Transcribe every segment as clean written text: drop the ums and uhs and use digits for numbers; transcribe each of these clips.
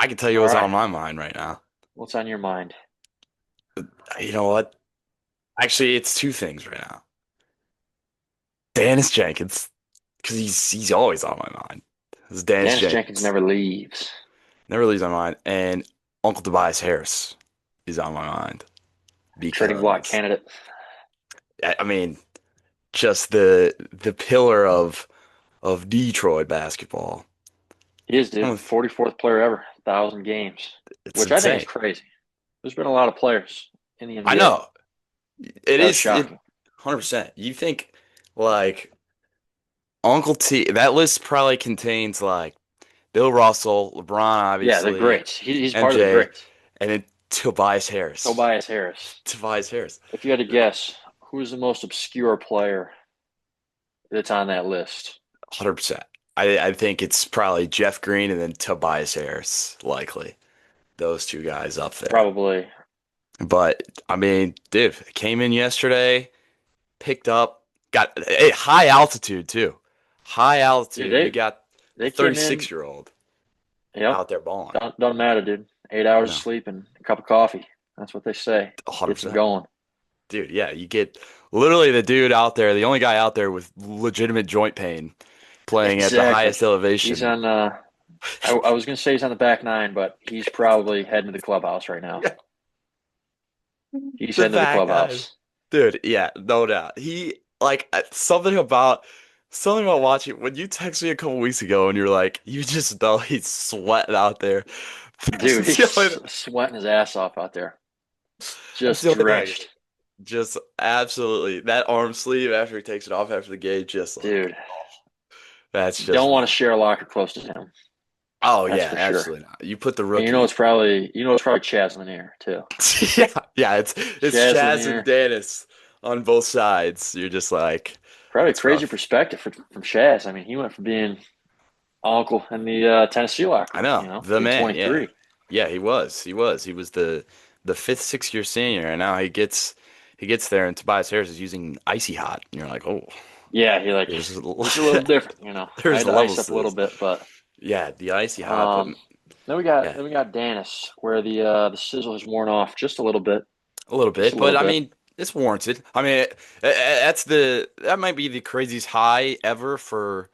I can tell you All what's right. on my mind right now. What's on your mind? You know what? Actually, it's two things right now. Dennis Jenkins, because he's always on my mind. It's Dennis Dennis Jenkins Jenkins. never leaves. Never leaves my mind. And Uncle Tobias Harris is on my mind Trading block because candidate. I mean, just the pillar of Detroit basketball. He is, One dude. of- 44th player ever, 1,000 games, It's which I think is insane. crazy. There's been a lot of players in the I NBA. know it That's is it shocking. 100%. You think like Uncle T? That list probably contains like Bill Russell, LeBron, Yeah, the obviously, greats. He's part of the MJ, greats. and then Tobias Harris. Tobias Harris. Tobias Harris. If you had to guess, who's the most obscure player that's on that list? 100%. I think it's probably Jeff Green and then Tobias Harris, likely. Those two guys up there. Probably. But I mean, dude, came in yesterday, picked up, got a high altitude too. High Dude, altitude. You they got a they came in. 36-year-old Yep. out there balling. Doesn't matter, dude. Eight I hours of know. sleep and a cup of coffee. That's what they say. Gets them 100%. going. Dude, yeah, you get literally the dude out there, the only guy out there with legitimate joint pain playing at the Exactly. highest He's elevation. on. I was gonna say he's on the back nine, but he's probably heading to the clubhouse right now. Yeah, He's the heading to the fat guy. clubhouse. Dude, yeah, no doubt. He like something about watching when you texted me a couple weeks ago and you're like, you just know he's sweating out there. That's Dude, the he's only, sweating his ass off out there. that's Just the only thing. drenched. Just absolutely that arm sleeve after he takes it off after the game, just like, Dude, oh, that's just don't want to rough. share a locker close to him. Oh That's yeah, for sure. absolutely not. You put the And rookie. you know it's probably Chaz Lanier too. Yeah, yeah, it's Chaz Chaz and Lanier. Dennis on both sides. You're just like, Probably a that's crazy rough. perspective from Chaz. I mean, he went from being uncle in the Tennessee locker I room, know the being man. Yeah, 23. yeah, he was. He was the fifth, 6 year senior, and now he gets there, and Tobias Harris is using icy hot, and you're like, oh, Yeah, there's it's a little different. I there's had to ice levels up to a little this. bit, but Yeah, the icy hot, but um, yeah, then we got Danis, where the sizzle has worn off just a little bit, a little just a bit, little but I bit. mean, it's warranted. I mean, that might be the craziest high ever for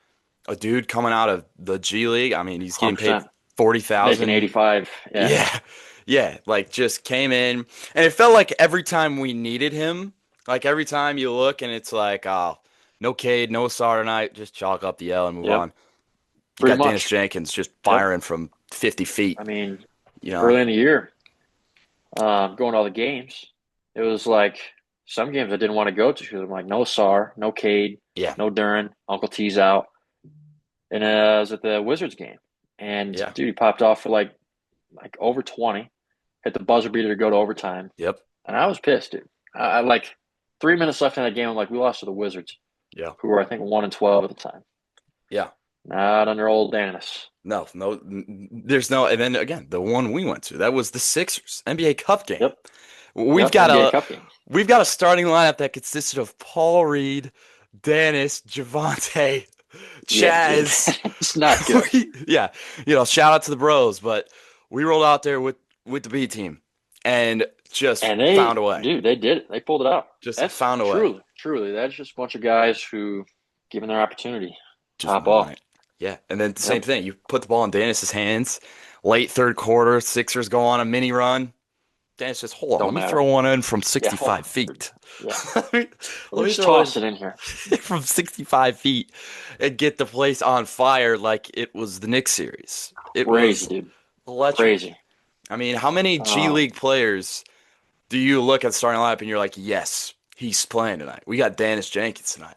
a dude coming out of the G League. I mean, he's getting paid 100% making 40,000. 85. Yeah, Yeah. Yeah, like just came in and it felt like every time we needed him, like every time you look and it's like, oh, no Cade, no Sar tonight, just chalk up the L and move yep, on. You pretty got Dennis much. Jenkins just Yep. firing from 50 I feet, mean, you know? early in the year, going to all the games, it was like some games I didn't want to go to because I'm like, no Sar, no Cade, Yeah. no Duran, Uncle T's out. And I was at the Wizards game, and Yeah. dude, he popped off for like over 20, hit the buzzer beater to go to overtime, Yep. and I was pissed, dude. I like 3 minutes left in that game. I'm like, we lost to the Wizards, Yeah. who were I think 1-12 at the time. Yeah. Not under old Danis. No, no, there's no, and then again, the one we went to, that was the Sixers NBA Cup game. Yep, We've yep. got NBA a Cup game. we've got a starting lineup that consisted of Paul Reed, Dennis, Javante, Yeah, dude, Chaz. it's not good. Yeah, shout out to the bros, but we rolled out there with the B team and just And found a way. they did it. They pulled it out. Just That's found a way. truly, that's just a bunch of guys who, given their opportunity, Just top went on off. it. Yeah, and then the same Yep. thing. You put the ball in Dennis's hands. Late third quarter, Sixers go on a mini run. Dennis says, "Hold on, let Don't me matter. throw one in from Yeah. Hold 65 on. feet. Yeah. let me, Let let me me just throw toss in it in here. from 65 feet and get the place on fire like it was the Knicks series. It Crazy, was dude. electric. Crazy. I mean, how many G Um, League players do you look at the starting lineup and you're like, yes, he's playing tonight? We got Dennis Jenkins tonight.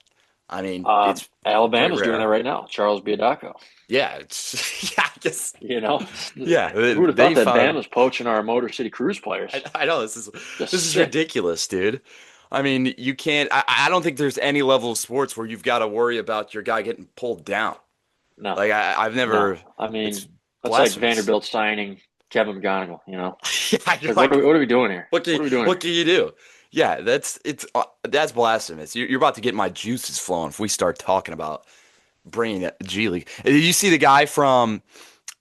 I mean, it's quite Alabama's doing that rare. right now. Charles Biadaco. Yeah, it's yeah, I guess You know, yeah. who would have thought They that found. Bama's poaching our Motor City Cruise players? I know Just this is sick. ridiculous, dude. I mean, you can't. I don't think there's any level of sports where you've got to worry about your guy getting pulled down. No, Like I've no. never. I It's mean, that's like blasphemous. Vanderbilt signing Kevin McGonigal. Yeah, you're Like like, what are we doing here? what can What are we doing what here? can you do? Yeah, that's blasphemous. You're about to get my juices flowing if we start talking about bringing that G League. Did you see the guy from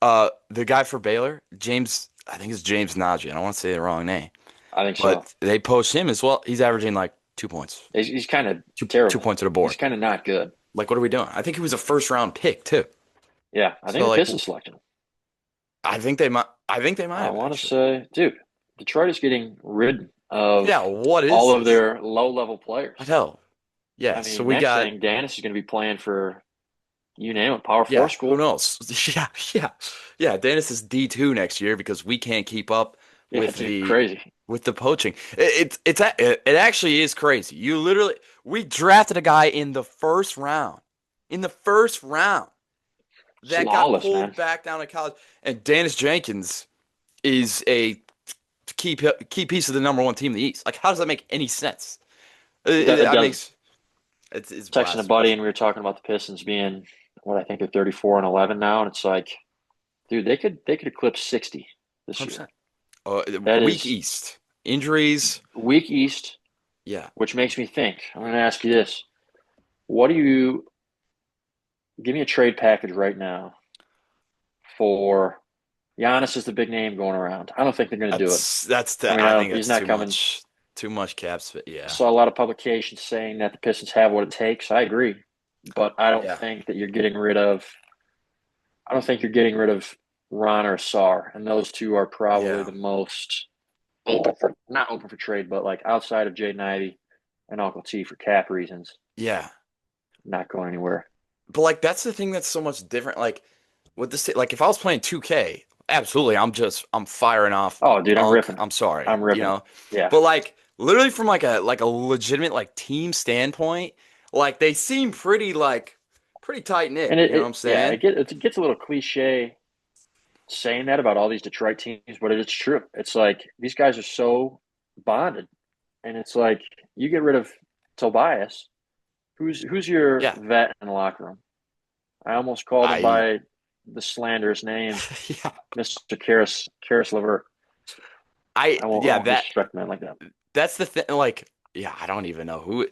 The guy for Baylor, James, I think it's James Najee. I don't want to say the wrong name, I think so. but they poached him as well. He's averaging like 2 points, He's kind of two terrible. points to the He's board. kind of not good. Like, what are we doing? I think he was a first round pick too. Yeah, I think So the like, Pistons selected him. I think they might. I think they might I have want to actually. say, dude, Detroit is getting rid of Yeah. What is all of this? their low-level What players. hell? Yeah. I So mean, we next got. thing, Danis is going to be playing for, you name it, Power Four Yeah. Who school. knows? Yeah. Yeah. Yeah. Dennis is D2 next year because we can't keep up Yeah, with dude, the crazy. poaching. It actually is crazy. You literally we drafted a guy in the first round. In the first round. It's That got lawless, man. pulled back down to college. And Dennis Jenkins is a key piece of the number one team in the East. Like, how does that make any sense? It That doesn't. makes it's Texting a buddy, blasphemous. and we were talking about the Pistons being what I think they're 34-11 now, and it's like, dude, they could eclipse 60 this year. 100%. That Weak is East. Injuries. weak East, Yeah. which makes me think. I'm going to ask you this: What do you give me a trade package right now for Giannis is the big name going around. I don't think they're going to do it. I mean, I think he's that's not coming. too much caps. But I yeah. saw a lot of publications saying that the Pistons have what it takes. I agree, but I don't Yeah. think that you're getting rid of. I don't think you're getting rid of Ron or Sar, and those two are probably Yeah. the most open for not open for trade, but like outside of Jaden Ivey and Uncle T for cap reasons, Yeah. not going anywhere. But like that's the thing that's so much different. Like with this, like if I was playing 2K, absolutely, I'm firing off Oh, dude, I'm Unk. ripping. I'm sorry, I'm ripping. Yeah, but like literally from like a legitimate like team standpoint, like they seem pretty tight knit. and You know what I'm yeah, saying? it gets a little cliche saying that about all these Detroit teams, but it's true. It's like these guys are so bonded, and it's like you get rid of Tobias, who's your Yeah, vet in the locker room. I almost called him I by the slanderous name, yeah Mister Karis Levert. I yeah won't disrespect a man like that. that's the thing. Like yeah, I don't even know who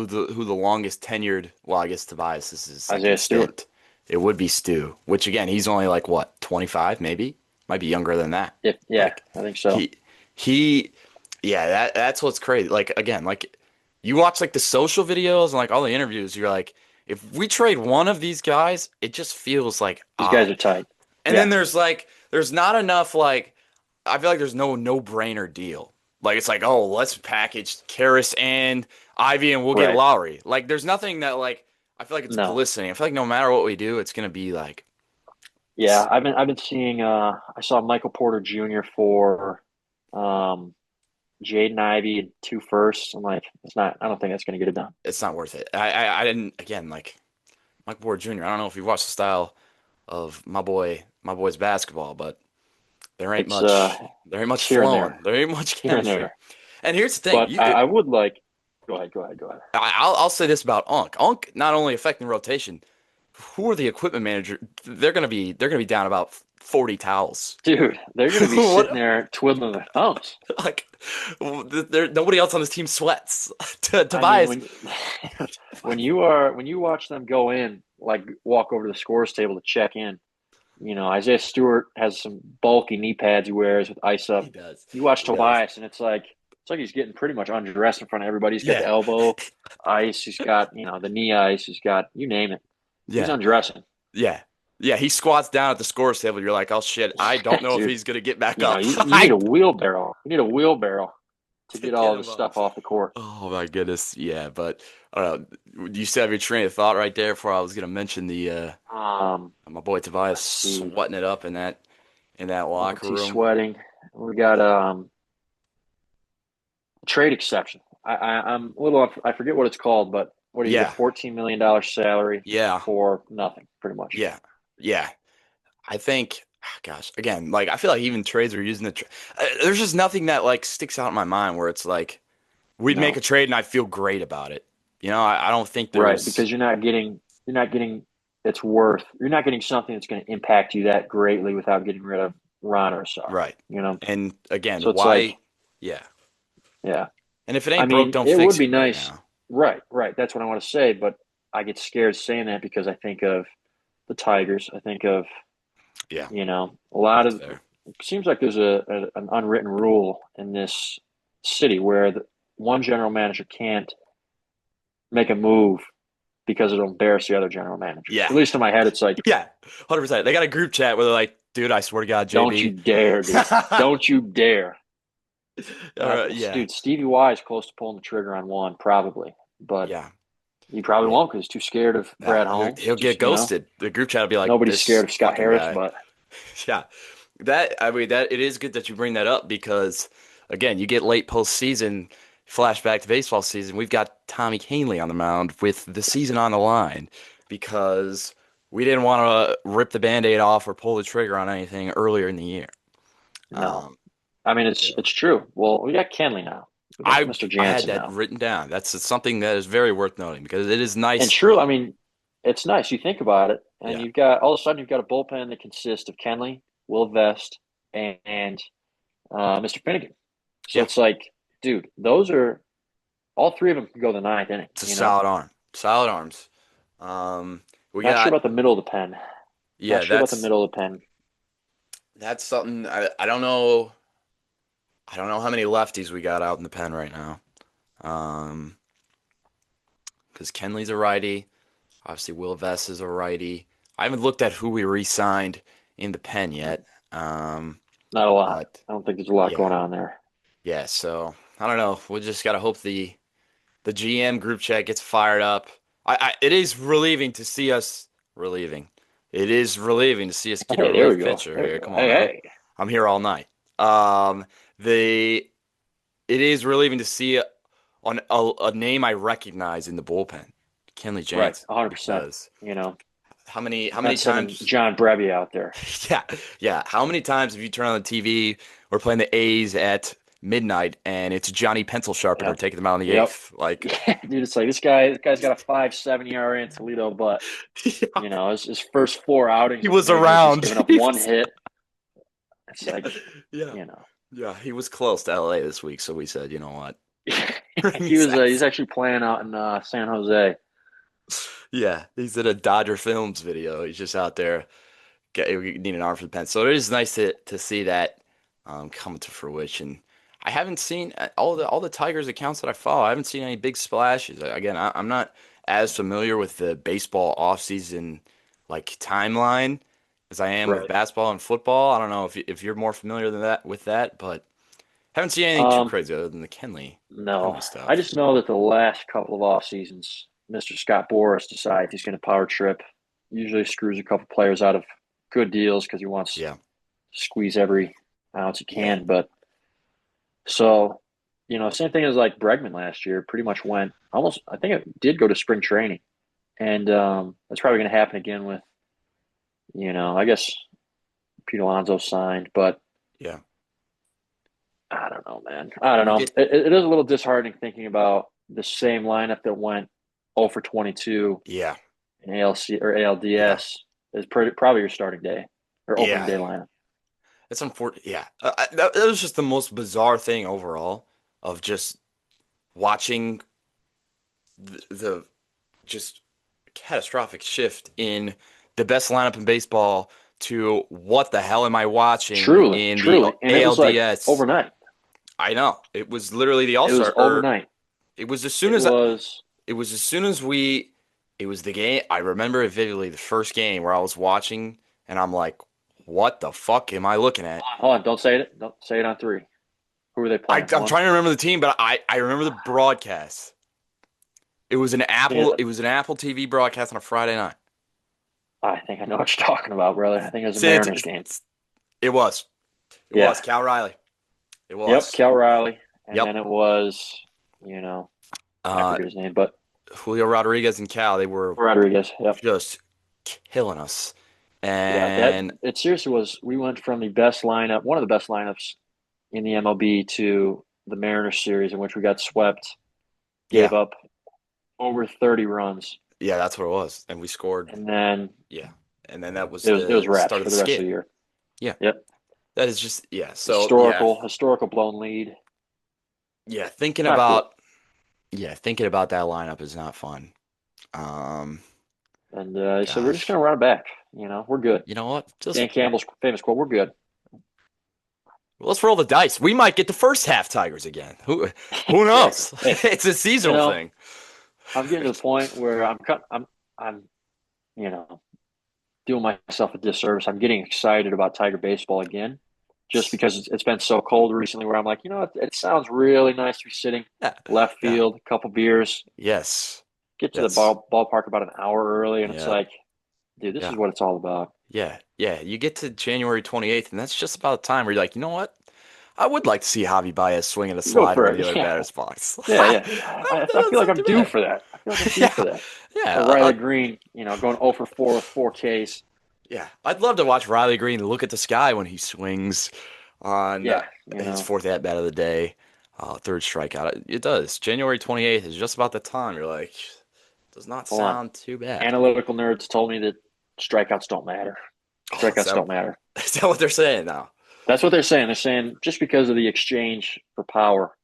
the longest tenured. Well, I guess Tobias is his Isaiah second Stewart. stint. It would be Stu, which again, he's only like what, 25 maybe? Might be younger than that. Yeah, Like I think so. he he yeah, that's what's crazy. Like again, like you watch like the social videos and like all the interviews, you're like, if we trade one of these guys, it just feels like These guys odd. are tight. And then Yeah, there's not enough like I feel like there's no-brainer deal. Like it's like, oh, let's package Karras and Ivy and we'll get right. Lowry. Like there's nothing that like I feel like it's No. glistening. I feel like no matter what we do, it's gonna be like Yeah, I've been seeing. I saw Michael Porter Jr. for um, Jaden Ivey and two firsts. I'm like, it's not. I don't think that's going to get it done. it's not worth it. I didn't again like Mike Ward Jr. I don't know if you watched the style of my boy's basketball, but It's there ain't much it's here and flowing. there, There ain't much here and chemistry. there. And here's the thing, But I would like. Go ahead. Go ahead. Go ahead. I'll say this about Unk. Unk not only affecting rotation, who are the equipment manager? They're gonna be down about 40 towels. Dude, they're going to be sitting What there twiddling their thumbs. like nobody else on this team sweats. I mean, Tobias, when you watch them go in, like walk over to the scores table to check in. You know, Isaiah Stewart has some bulky knee pads he wears with ice he up. does. You watch He does. Tobias, and it's like he's getting pretty much undressed in front of everybody. He's got the Yeah. elbow ice. He's got the knee ice. He's got you name it. He's Yeah. undressing. Yeah. Yeah, he squats down at the scores table. You're like, oh shit, I don't know if Dude, he's gonna get back you know up. you need a wheelbarrow. You need a wheelbarrow to To get get all him this up. stuff off the court. Oh my goodness, yeah, but you still have your train of thought right there before I was gonna mention the my boy Tobias Let's see. sweating it up in that Uncle locker T room. sweating. We got trade exception. I'm a little I forget what it's called, but what do you get? Yeah, $14 million salary yeah, for nothing, pretty much. yeah, yeah. I think, gosh, again, like I feel like even trades are using there's just nothing that like sticks out in my mind where it's like we'd make a No, trade and I'd feel great about it. I don't think right? there's Because you're not getting it's worth. You're not getting something that's going to impact you that greatly without getting rid of Ron or Sar. right. You know, And again, so it's like, why? Yeah. yeah. And if it I ain't broke, mean, don't it would fix be it right nice. now. Right, right. That's what I want to say, but I get scared saying that because I think of the Tigers. I think of Yeah, A lot that's of fair. it seems like there's an unwritten rule in this city where one general manager can't make a move because it'll embarrass the other general managers. Yeah. At least in my head, it's like, Yeah. 100%. They got a group chat where they're like, dude, I swear to God, don't you JB. dare, dude. Don't you dare. Yeah. Dude, Stevie Y is close to pulling the trigger on one, probably, but Yeah. he probably Yeah. won't because he's too scared of Yeah. Brad Holmes. He'll get Just, ghosted. The group chat will be like, nobody's this scared of Scott fucking Harris, guy. but Yeah. I mean, that it is good that you bring that up because, again, you get late postseason, flashback to baseball season. We've got Tommy Kahnle on the mound with the season on the line because we didn't want to rip the Band-Aid off or pull the trigger on anything earlier in the year. no. Um, I mean, yeah. it's true. Well, we got Kenley now. We got I Mr. I had Jansen that now. written down. That's something that is very worth noting because it is And nice. true, I mean, it's nice. You think about it, and Yeah. you've got all of a sudden you've got a bullpen that consists of Kenley, Will Vest, and Mr. Finnegan. So Yeah. it's like, dude, those are all three of them can go the ninth inning. It's a solid arm. Solid arms. We Not sure got about the middle of the pen. Not yeah, sure about the middle of the pen. that's something I don't know. I don't know how many lefties we got out in the pen right now. Um, because Kenley's a righty. Obviously, Will Vest is a righty. I haven't looked at who we re-signed in the pen yet. Um, Not a lot. but I don't think there's a lot yeah, going on there. yeah. So I don't know. We just gotta hope the GM group chat gets fired up. It is relieving to see us relieving. It is relieving to see us get a Hey, there we relief go. pitcher There we here. go. Come on Hey, now. hey. I'm here all night. The it is relieving to see on a name I recognize in the bullpen, Kenley Right, Jansen, 100%. because You know, how many not sending times John Brebbia out there. yeah, yeah. How many times have you turned on the TV? We're playing the A's at midnight, and it's Johnny Pencil Sharpener Yep. taking them out in the Yep. eighth. Like, Yeah, dude, it's like this guy's got a 5.7 ERA in Toledo, but yeah, his first four outings he with the was majors, he's around. given up one hit. It's Yeah, like, yeah, you know, yeah. He was close to LA this week, so we said, you know what, he he's was at, he's actually playing out in San Jose. yeah, he's in a Dodger Films video. He's just out there. We need an arm for the pen. So it is nice to see that come to fruition. I haven't seen all the Tigers accounts that I follow. I haven't seen any big splashes. Again, I'm not as familiar with the baseball offseason like timeline as I am with Right. basketball and football. I don't know if you're more familiar than that with that, but haven't seen anything too Um, crazy other than the no, Kenley I stuff. just know that the last couple of off seasons, Mr. Scott Boras decides he's going to power trip. Usually screws a couple players out of good deals because he wants Yeah, to squeeze every ounce he yeah, can. But so, same thing as like Bregman last year. Pretty much went almost. I think it did go to spring training, and that's probably going to happen again with I guess Pete Alonso signed, but yeah. I don't know, man. I don't You know. get It is a little disheartening thinking about the same lineup that went 0 for 22 yeah, in ALC or yeah, ALDS is probably your starting day or opening yeah. day lineup. It's unfortunate. Yeah, that was just the most bizarre thing overall of just watching the just catastrophic shift in the best lineup in baseball to what the hell am I watching Truly, in the truly, and it was like ALDS? overnight. I know it was literally the It was All-Star, or overnight. it was as soon It as was. it was as soon as we it was the game. I remember it vividly, the first game where I was watching and I'm like, what the fuck am I looking at? Hold on, don't say it. Don't say it on three. Who were they playing? I'm One. trying to remember the team, but I remember the broadcast. Yeah, It was an Apple TV broadcast on a Friday night. I think I know what you're talking about, brother. I think it was a San- Mariners game. It was. It was Yeah. Cal Riley. It Yep. was. Cal Riley, and Yep. then it was, you know, I Uh, forget his name, but Julio Rodriguez and Cal, they were Rodriguez. Yep. just killing us. Yeah. That And it seriously was. We went from the best lineup, one of the best lineups in the MLB, to the Mariners series in which we got swept, yeah, gave up over 30 runs, yeah, that's what it was. And we scored. and then Yeah. And then that was it was the wraps start of for the the rest of skid. the year. Yeah. Yep. That is just, yeah. So, yeah. Historical blown lead. Yeah. Not cool. Thinking about that lineup is not fun. Um, And he said, we're just Gosh. going to run it back. We're good. You know what? Just Dan Campbell's famous quote, we're good. let's roll the dice. We might get the first half Tigers again. Who Exactly. knows? Hey, It's a you seasonal know, thing. I'm getting to the point where I'm, you know, doing myself a disservice. I'm getting excited about Tiger baseball again, just because it's been so cold recently. Where I'm like, it sounds really nice to be sitting Yeah. left Yeah. field, a couple beers, Yes. get to the Yes. ballpark about an hour early, and it's Yeah. like, dude, this is Yeah. what it's all about. Yeah. Yeah. You get to January 28th, and that's just about the time where you're like, you know what? I would like to see Javi Baez swinging a You go slider for in the it. other Yeah, batter's box. yeah, yeah. I feel That's like not I'm too due bad. for that. I feel like I'm due for Yeah. that. Yeah. Or Riley Green, going 0 for 4 with 4 Ks. Yeah. I'd love to watch Riley Green look at the sky when he swings on Yeah, his fourth at bat of the day. Third strikeout. It does. January 28th is just about the time. You're like, does not hold on. sound too bad. Analytical nerds told me that strikeouts don't matter. Oh, Strikeouts don't matter. is that what they're saying now? That's what they're saying. They're saying just because of the exchange for power,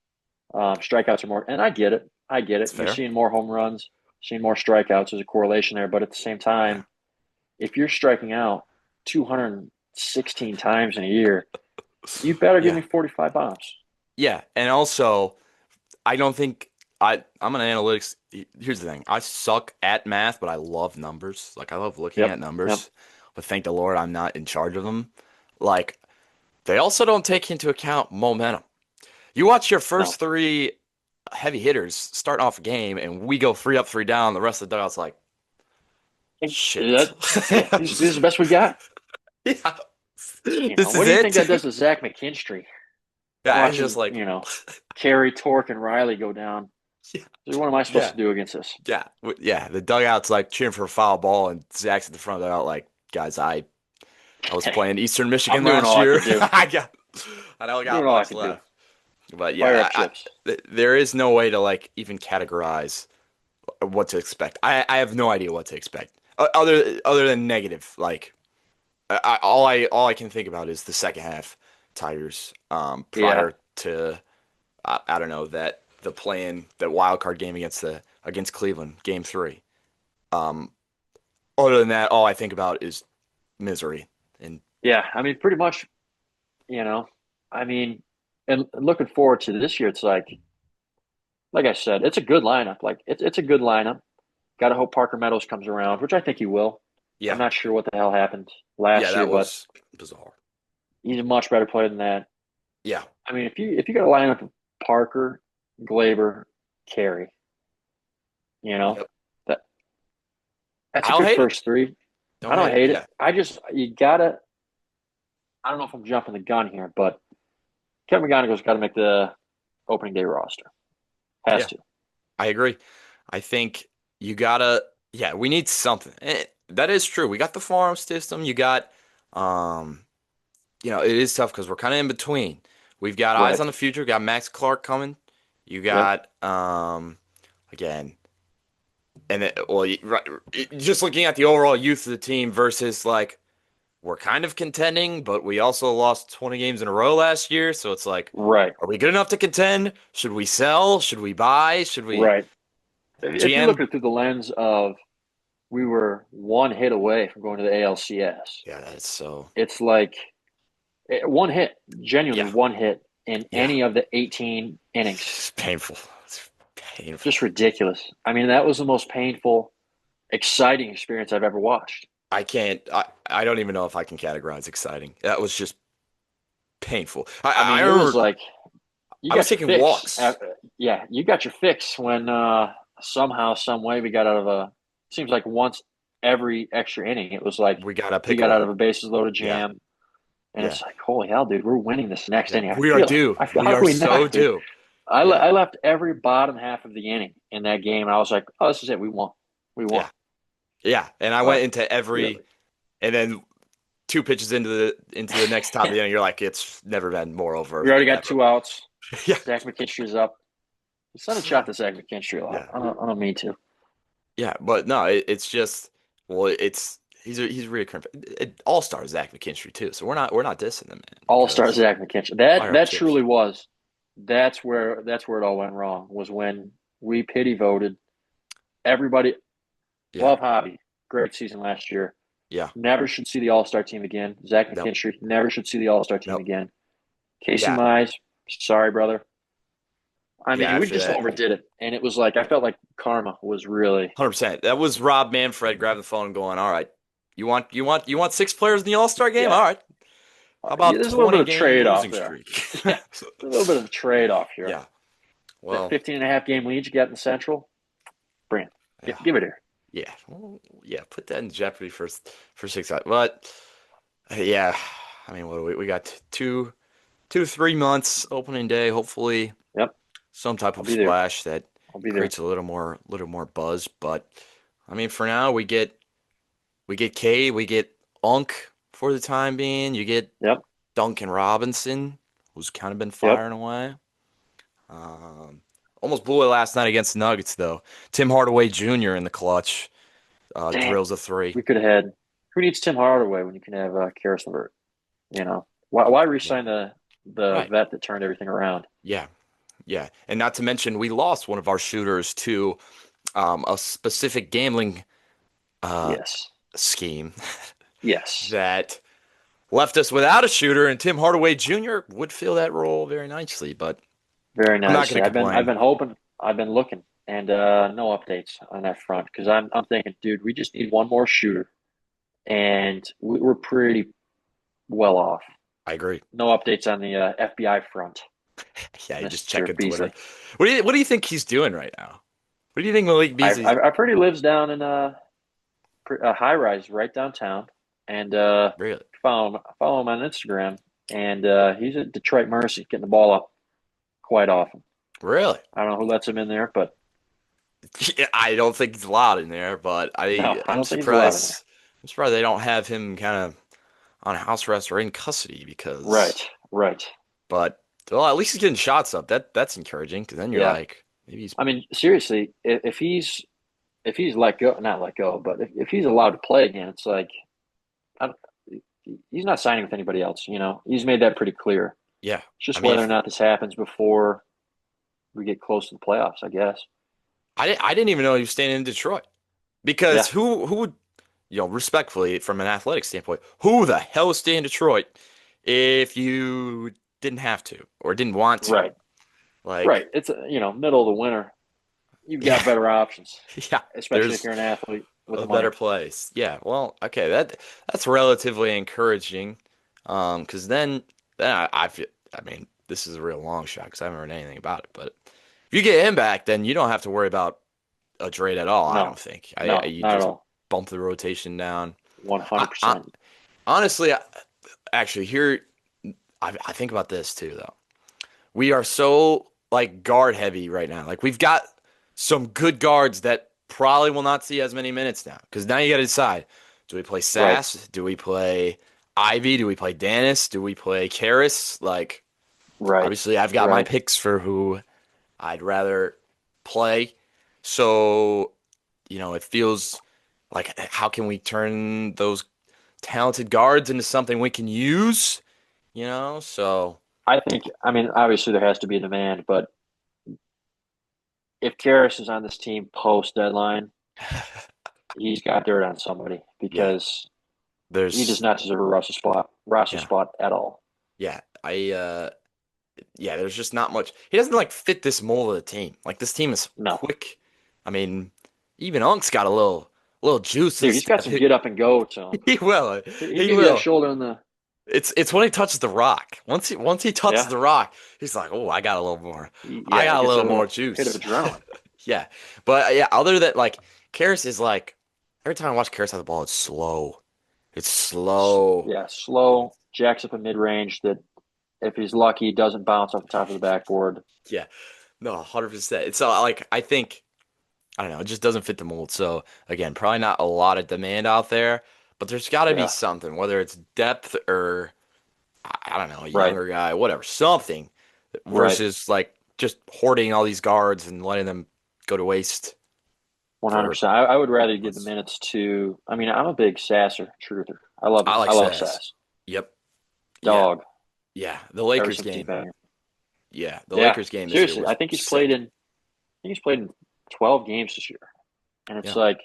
strikeouts are more. And I get it. I get it. It's You're fair. seeing more home runs, seeing more strikeouts. There's a correlation there. But at the same Yeah. time, if you're striking out 216 times in a year, you better give Yeah. me 45 bombs. Yeah. And also, I don't think I'm an analytics. Here's the thing. I suck at math, but I love numbers. Like I love looking Yep. at Yep. numbers. But thank the Lord I'm not in charge of them. Like they also don't take into account momentum. You watch your first No. three heavy hitters starting off a game, and we go three up, three down. The rest of the dugout's like, shit. That, yeah, this is the best we got. Yeah. This What is do you think it. that does to Zach McKinstry Yeah, it's just watching, like, Carey, Torque, and Riley go down? yeah, So what am I supposed yeah, to do against this? yeah, yeah. The dugout's like cheering for a foul ball, and Zach's at the front of the dugout, like, guys, I was Hey, playing Eastern I'm Michigan doing last all I year. could do. I know I I'm got doing all I much could do. left, but Fire yeah, up chips. there is no way to like even categorize what to expect. I have no idea what to expect other than negative. Like, all I can think about is the second half Tigers. Yeah, Prior to I don't know that the playing that wild card game against Cleveland, game three. Um, Other than that, all I think about is misery. And yeah. I mean, pretty much. You know, I mean, and looking forward to this year. It's like I said, it's a good lineup. Like it's a good lineup. Got to hope Parker Meadows comes around, which I think he will. I'm yeah, not sure what the hell happened yeah, last year, that but was bizarre. he's a much better player than that. Yeah, I mean, if you got a lineup of Parker, Glaber, Carey, you know yep. that that's I a don't good hate it. first three. I Don't don't hate it. hate Yeah, it. I just you gotta. I don't know if I'm jumping the gun here, but Kevin McGonigal's got to make the opening day roster. Has yeah, to. I agree. I think you gotta. Yeah, we need something. That is true. We got the farm system. You got, um, it is tough because we're kind of in between. We've got eyes Right. on the future. We got Max Clark coming. You Yep. got, again, and well, right, just looking at the overall youth of the team versus like we're kind of contending, but we also lost 20 games in a row last year. So it's like, Right. are we good enough to contend? Should we sell? Should we buy? Should we Right. If you look GM? at it through the lens of we were one hit away from going to the ALCS, Yeah, that's so. it's like one hit, genuinely Yeah, one hit in yeah. any of the 18 innings. It's painful. It's painful. Just ridiculous. I mean, that was the most painful, exciting experience I've ever watched. I can't. I don't even know if I can categorize exciting. That was just painful. I I mean, it was remember like you I was got your taking fix. walks. Yeah, you got your fix when somehow, some way, we got out of a. Seems like once every extra inning, it was like We got a we got out pickle. of a bases loaded Yeah, jam, and yeah, it's like, holy hell, dude, we're winning this next yeah. inning. We are due. I feel. We How are can we so not, dude? due. Yeah, I left every bottom half of the inning in that game, and I was like, oh, this is it. We won. We won. yeah, yeah. And I went But into every, really, and then two pitches into the next top of the inning. You're like, it's never been more over we already got ever. 2 outs. Yeah, Zach McKinstry's up. Send a shot to Zach McKinstry a lot. yeah, I don't mean to. yeah. But no, it's just well, he's reoccurring. All star Zach McKinstry too. So we're not dissing him, man, All star because Zach McKinstry. That fire up that chips. truly was. That's where it all went wrong. Was when we pity voted everybody. Yeah, Love Hobby, great season last year. Yeah. never should see the All-Star team again. Zach Nope. McKinstry never should see the All-Star team Nope. again. Casey Yeah. Mize, sorry, brother. I Yeah. mean, we After just that, overdid it, and it was like I felt like karma was really 100%. That was Rob Manfred grabbing the phone and going, "All right, you want 6 players in the All-Star game? yeah. All right. How Yeah, about there's a little bit of 20-game trade-off losing there. streak?" Yeah, a little bit of a trade-off here. Yeah. That Well, 15 and a half game lead you got in the Central, bring it. yeah. Give it here. Yeah. Well, yeah. Put that in jeopardy for 6 hours. But yeah, I mean, what do we got 2 to 3 months opening day. Hopefully, Yep, some type I'll of be there. splash that I'll be there. creates a little more buzz. But I mean, for now, we get K, we get Unk for the time being. You get Yep, Duncan Robinson, who's kind of been yep. firing away. Um, almost blew it last night against the Nuggets, though. Tim Hardaway Jr. in the clutch Damn, drills a three. we could have had. Who needs Tim Hardaway when you can have Karis LeVert? You know, why Yeah, re-sign the right. vet that turned everything around? Yeah, yeah. And not to mention, we lost one of our shooters to a specific gambling uh, Yes, scheme yes, that left us without a shooter, and Tim Hardaway Jr. would fill that role very nicely. But very I'm not nicely. going to I've complain. been hoping, I've been looking, and no updates on that front because I'm thinking, dude, we just need one more shooter, and we're pretty well off. I agree. No updates on the FBI front, Yeah, you just Mister checking Twitter. Beasley. What do you think he's doing right now? What do you think Malik Beasley's I've heard he lives down in a high rise right downtown, and really? follow him on Instagram, and he's at Detroit Mercy, getting the ball up quite often. Really? I don't know who lets him in there, but Yeah, I don't think he's allowed in there, but no, I I'm don't think he's allowed in there. surprised. I'm surprised they don't have him kind of on house arrest or in custody because. Right, right. But well, at least he's getting shots up. That's encouraging because then you're Yeah. like maybe he's I mean, seriously, if he's let go, not let go, but if he's allowed to play again, it's like I don't, he's not signing with anybody else. You know, he's made that pretty clear. yeah. It's I just mean, whether or if not this happens before we get close to the playoffs, I guess. I didn't even know he was staying in Detroit Yeah, because who would respectfully from an athletic standpoint, who the hell would stay in Detroit if you didn't have to or didn't want to? right, Like, right. It's middle of the winter. You've got yeah, better options, yeah. especially if There's you're an athlete with a the better money. place. Yeah, well, okay, that's relatively encouraging. Because then I mean, this is a real long shot because I haven't heard anything about it. But if you get him back, then you don't have to worry about a trade at all. I don't No, think. no, You not at just all. bump the rotation down. I, I 100%. honestly, actually, here I think about this too, though. We are so like guard heavy right now. Like we've got some good guards that probably will not see as many minutes now. Because now you got to decide: do we play Right, Sass? Do we play Ivy? Do we play Dennis? Do we play Karras? Like right, obviously, I've got my right. picks for who I'd rather play. So it feels like how can we turn those talented guards into something we can use? So. I mean, obviously there has to be a demand, but if Karras is on this team post deadline, he's got dirt on somebody Yeah, because he does there's not deserve a roster yeah, spot at all. yeah. Yeah, there's just not much. He doesn't like fit this mold of the team. Like this team is No, quick. I mean, even Unk's got a little dude, he's juices. got some get up and go to him. He will. He He give you that will. shoulder in the It's when he touches the rock. Once he touches yeah, the rock, he's like, "Oh, I got a little more. I yeah. He got a gets little a more little hit of juice." adrenaline. Yeah. But yeah, other than like Karras is like every time I watch Karras have the ball, it's slow. It's slow. Yeah, slow, jacks up a mid range that if he's lucky doesn't bounce off the top of the backboard. Yeah. No, 100%. It's like I think I don't know, it just doesn't fit the mold. So again, probably not a lot of demand out there, but there's got to be Yeah, something, whether it's depth or I don't know, a right, younger guy, whatever, something right. versus like just hoarding all these guards and letting them go to waste for 100%. I would rather give the months. minutes to. I mean, I'm a big Sasser truther. I like I love Sass. Sass. Yep. Yeah. Dog. Yeah. The Ever Lakers since he's game. been here. Yeah. The Yeah, Lakers game this year seriously. was sick. I think he's played in 12 games this year, and it's Yeah. like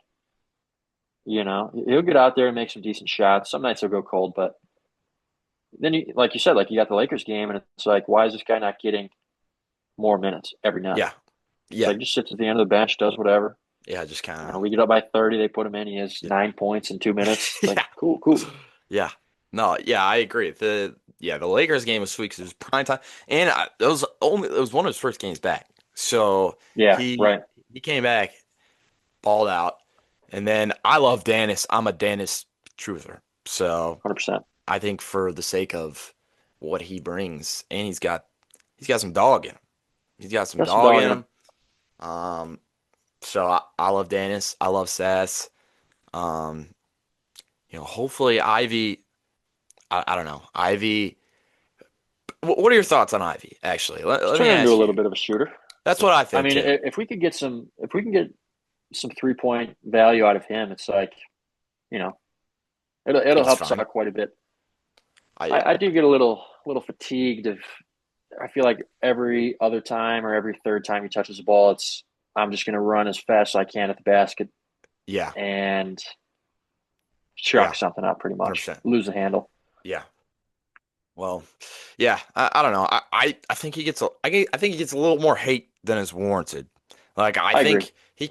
He'll get out there and make some decent shots. Some nights he'll go cold, but then like you said, like you got the Lakers game, and it's like, why is this guy not getting more minutes every night? Yeah, It's yeah, like just sits at the end of the bench, does whatever. yeah. Just kind of We get up by 30, they put him in. He has yeah, 9 points in 2 minutes. It's like yeah, cool, cool. yeah. No, yeah, I agree. The Lakers game was sweet because it was prime time, and it was one of his first games back. So Yeah, he right, he came back, balled out, and then I love Dennis. I'm a Dennis truther. So 100%. I think for the sake of what he brings, and he's got some dog in him. He's got some Got some dog dog in in him. him. Um, so I love Dennis. I love Sass. Um, hopefully Ivy. I don't know Ivy. What are your thoughts on Ivy? Actually, He's let me turning into a ask little you. bit of a shooter. That's what I I think mean, too. if we can get some 3 point value out of him, it's like, you know, I it'll think he's help us fine. out quite a bit. I I do get a little fatigued of. I feel like every other time or every third time he touches the ball, it's I'm just going to run as fast as I can at the basket yeah and yeah chuck something up, pretty much 100%. lose the handle. Yeah. Well, yeah. I don't know. I think I think he gets a little more hate than is warranted. Like I I agree, think he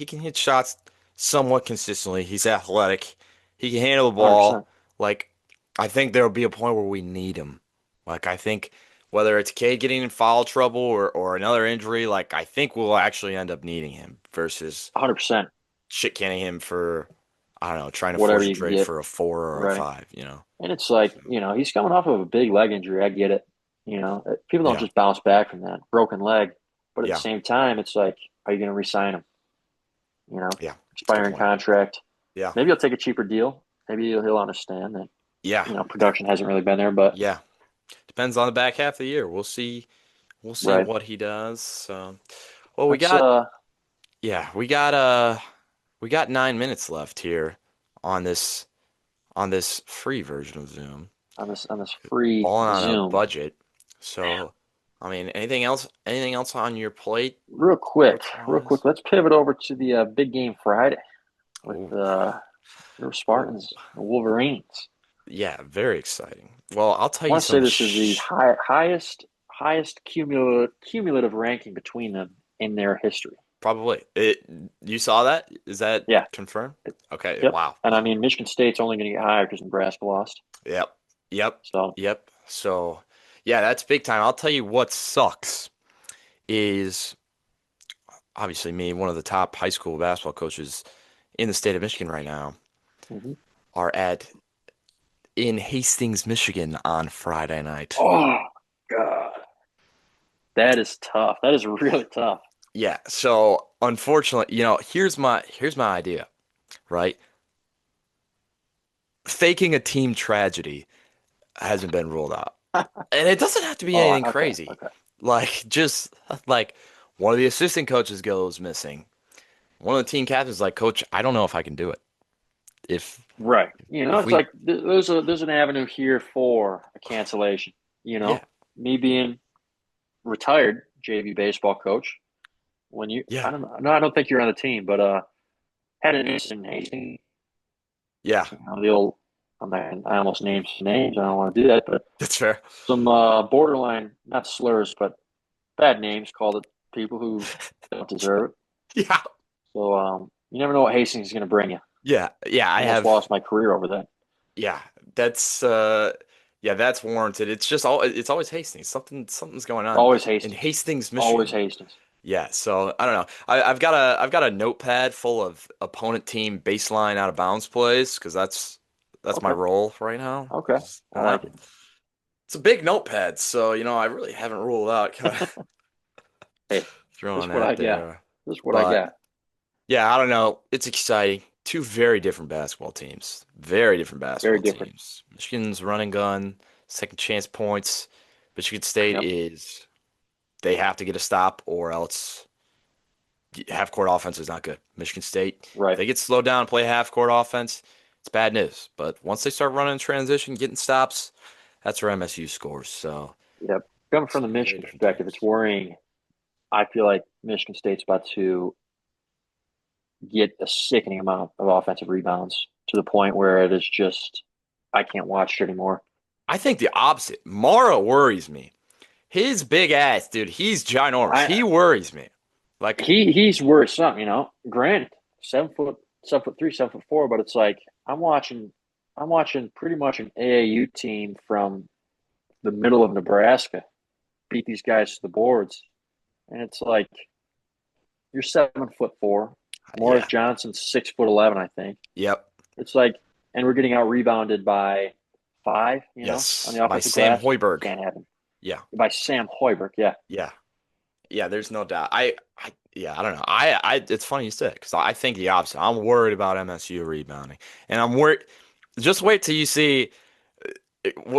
can hit shots somewhat consistently. He's athletic. He can handle the 100%. ball. Like I think there'll be a point where we need him. Like I think whether it's Cade getting in foul trouble or another injury, like I think we'll actually end up needing him versus 100%. shit canning him for I don't know, trying to Whatever force a you can trade get, for a 4 or a right? 5. And it's like, So, he's coming off of a big leg injury. I get it. People don't yeah. just bounce back from that broken leg. But at the Yeah. same time, it's like, are you going to re-sign him? Yeah. It's a good Expiring point. contract. Yeah. Maybe he'll take a cheaper deal. Maybe he'll understand that, Yeah. production hasn't really been there. But Yeah. Depends on the back half of the year. We'll see. We'll see right, what he does. So, well, we let's got yeah, we got 9 minutes left here on this free version of Zoom. on this free Balling on a Zoom, budget. So, I mean, anything else on your plate sports real quick. wise? Let's pivot over to the big game Friday with Oh, your oh, Spartans and Wolverines. yeah, very exciting. Well, I'll tell I you want to say some this is the highest cumulative ranking between them in their history. probably. You saw that? Is that Yeah. confirmed? Okay, Yep. wow. And I mean, Michigan State's only going to get higher because Nebraska lost. Yep. Yep. So, Yep. So, yeah, that's big time. I'll tell you what sucks is obviously me, one of the top high school basketball coaches in the state of Michigan right now, mhm. are at in Hastings, Michigan on Friday night. Oh God, that is tough. That is really tough. Yeah, so unfortunately, here's my idea, right? Faking a team tragedy hasn't been ruled out. And it doesn't have to be Oh, anything okay, crazy. okay. Like just like one of the assistant coaches goes missing. One of the team captains is like, Coach, I don't know if I can do it. If Right. if It's we like there's an avenue here for a cancellation. yeah, Me being retired JV baseball coach. When you, yeah, I don't know, no, I don't think you're on the team, but had an incident in Hastings. yeah, The old, I almost named some names. I don't want to do that, but that's fair. some borderline, not slurs, but bad names called at people who don't deserve it. Yeah. So you never know what Hastings is going to bring you. Yeah, yeah, I Almost have lost my career over that. yeah, that's yeah, that's warranted. It's always Hastings. Something's going on Always in Hastings. Hastings, Always Michigan. Hastings. Yeah, so I don't know. I've got a notepad full of opponent team baseline out of bounds plays because that's my Okay. role right now. Okay. I And like it. it's a big notepad, so I really haven't ruled out kind of Hey, this throwing is what I that got. there. This is what I But got. yeah, I don't know. It's exciting. Two very different basketball teams. Very different Very basketball different. teams. Michigan's run and gun, second chance points. Michigan State Yep. is they have to get a stop or else half court offense is not good. Michigan State, if Right. they get slowed down and play half court offense, it's bad news. But once they start running transition, getting stops, that's where MSU scores. So Yep. Coming from the two very Michigan different perspective, it's teams. worrying. I feel like Michigan State's about to get a sickening amount of offensive rebounds to the point where it is just I can't watch it anymore. I think the opposite. Mara worries me. His big ass, dude, he's ginormous. I He worries me. Like, he's worth something, you know. Granted, 7 foot, 7 foot 3, 7 foot 4, but it's like I'm watching pretty much an AAU team from the middle of Nebraska beat these guys to the boards, and it's like you're 7 foot 4. Morris yeah. Johnson's 6 foot 11, I think. Yep. It's like, and we're getting out rebounded by 5, on Yes. the By offensive Sam glass. Hoiberg. Can't happen. Yeah. By Sam Hoiberg, yeah. Yeah. Yeah, there's no doubt. Yeah, I don't know. It's funny you said because I think the opposite. I'm worried about MSU rebounding, and I'm worried. Just wait till you see.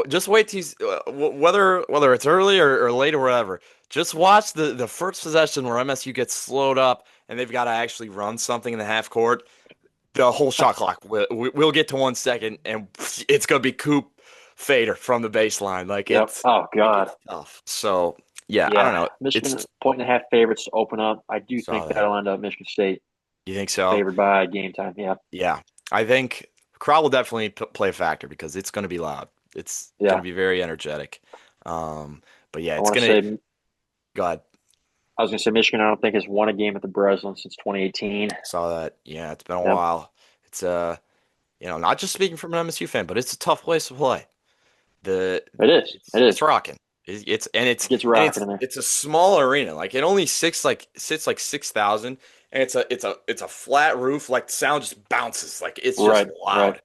Just wait till you, whether it's early or late or whatever. Just watch the first possession where MSU gets slowed up and they've got to actually run something in the half court. The whole shot clock we'll get to 1 second and it's gonna be Coop Fader from the baseline. Like Yep. Oh it God. gets tough. So yeah, I don't Yeah. know. Michigan It's point-and-a-half favorites to open up. I do saw think that. that'll end up Michigan State You think so? favored by game time. Yeah. Yeah, I think crowd will definitely play a factor because it's going to be loud. It's going to Yeah. be very energetic. Um, but yeah, I it's want to going to. say God, I was going to say Michigan. I don't think has won a game at the Breslin since 2018. saw that. Yeah, it's been a Yep. while. It's not just speaking from an MSU fan, but it's a tough place to play. The It is. It it's is. rocking. It's and it's It gets and rocking it's in there. it's a small arena. Like it only sits like 6,000, and it's a flat roof. Like the sound just bounces. Like it's just Right. Right.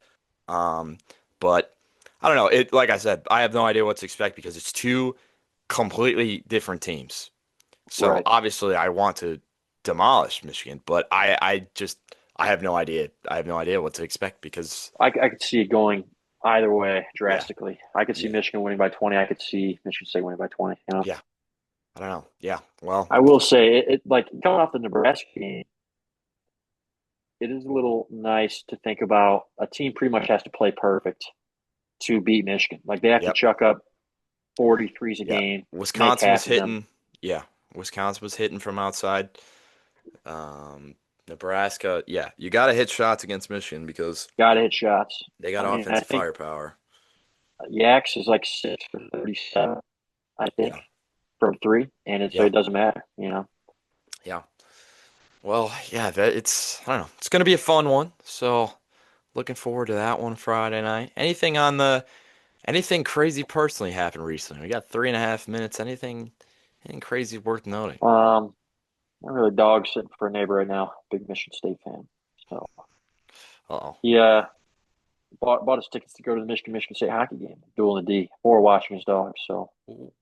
loud. Um, but I don't know. It like I said, I have no idea what to expect because it's two completely different teams. So Right. obviously, I want to demolish Michigan, but I have no idea. I have no idea what to expect because I could see it going either way yeah, drastically. I could see yeah, Michigan winning by 20. I could see Michigan State winning by 20. yeah. I don't know. Yeah. Well, I will say it like coming off the Nebraska game, it is a little nice to think about a team pretty much has to play perfect to beat Michigan. Like they have to yep. chuck up 43s a Yeah. game, make Wisconsin was half of them. hitting. Yeah. Wisconsin was hitting from outside. Um, Nebraska. Yeah. You got to hit shots against Michigan because Got to hit shots. they got I mean, I offensive think firepower. Yax is like 6 for 37, I think, Yeah. from three, and so Yeah. it doesn't matter. Yeah. Well, yeah, I don't know. It's gonna be a fun one. So looking forward to that one Friday night. Anything crazy personally happened recently? We got 3.5 minutes. Anything crazy worth noting? I'm really dog sitting for a neighbor right now, big Michigan State fan. So Uh-oh. he bought his tickets to go to the Michigan State hockey game, duel in the D, or watching his dog. So Ooh,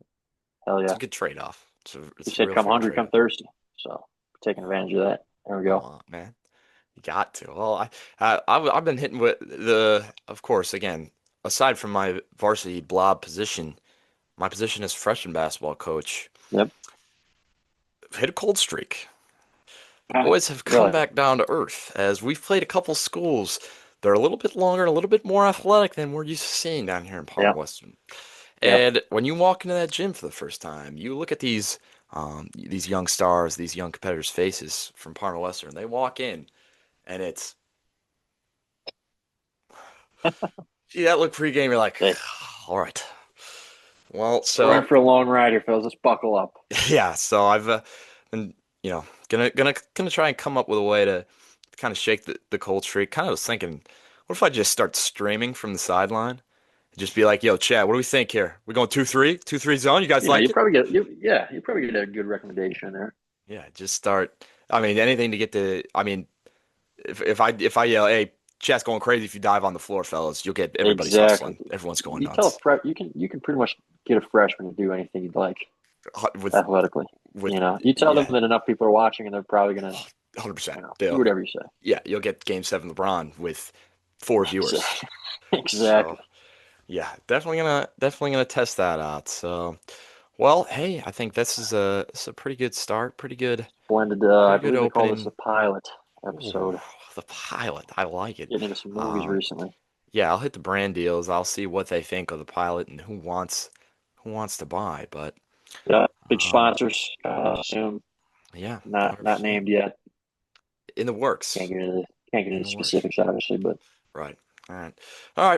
hell it's yeah. a good trade-off. He It's a said, real "Come fair hungry, come trade-off. thirsty." So taking advantage of that. There we Come go. on, man. You got to. Well, I've been hitting with of course, again, aside from my varsity blob position, my position as freshman basketball coach, Yep. hit a cold streak. The Ah, boys have come really? back down to earth as we've played a couple schools. They're a little bit longer, a little bit more athletic than we're used to seeing down here in Palmer Yep. Western. Yep. And when you walk into that gym for the first time, you look at these young stars, these young competitors' faces from Parma Western. They walk in, and it's see that look pregame. You're like, Hey, all right. Well, we're in so for a long ride here, fellas. Let's buckle up. yeah, so I've been gonna try and come up with a way to kind of shake the cold streak. Kind of was thinking, what if I just start streaming from the sideline? Just be like, yo, Chad, what do we think here? We going 2-3, 2-3 zone? You guys You know, like you it? probably get you. Yeah, you probably get a good recommendation there. Yeah, just start. I mean, anything to get the. I mean, if I yell, hey, Chad's going crazy if you dive on the floor, fellas, you'll get everybody's Exactly. hustling. Everyone's going You tell a nuts. you can pretty much get a freshman to do anything you'd like With athletically. with You tell them yeah, that enough people are watching, and they're probably gonna 100%. do whatever you say. Yeah, you'll get Game 7 LeBron with 4 viewers. So Exactly. yeah, definitely gonna test that out. So well, hey, I think this is a pretty good start, Blended. I pretty good believe they call this a opening. pilot Ooh, episode. the pilot, I like it. Getting into some movies Um, recently. yeah, I'll hit the brand deals. I'll see what they think of the pilot and who wants to buy. But Yeah, big um, sponsors soon. yeah, Not 100%. named yet. in the Can't works. get into the In the works. specifics, obviously, but Right. All right. All right.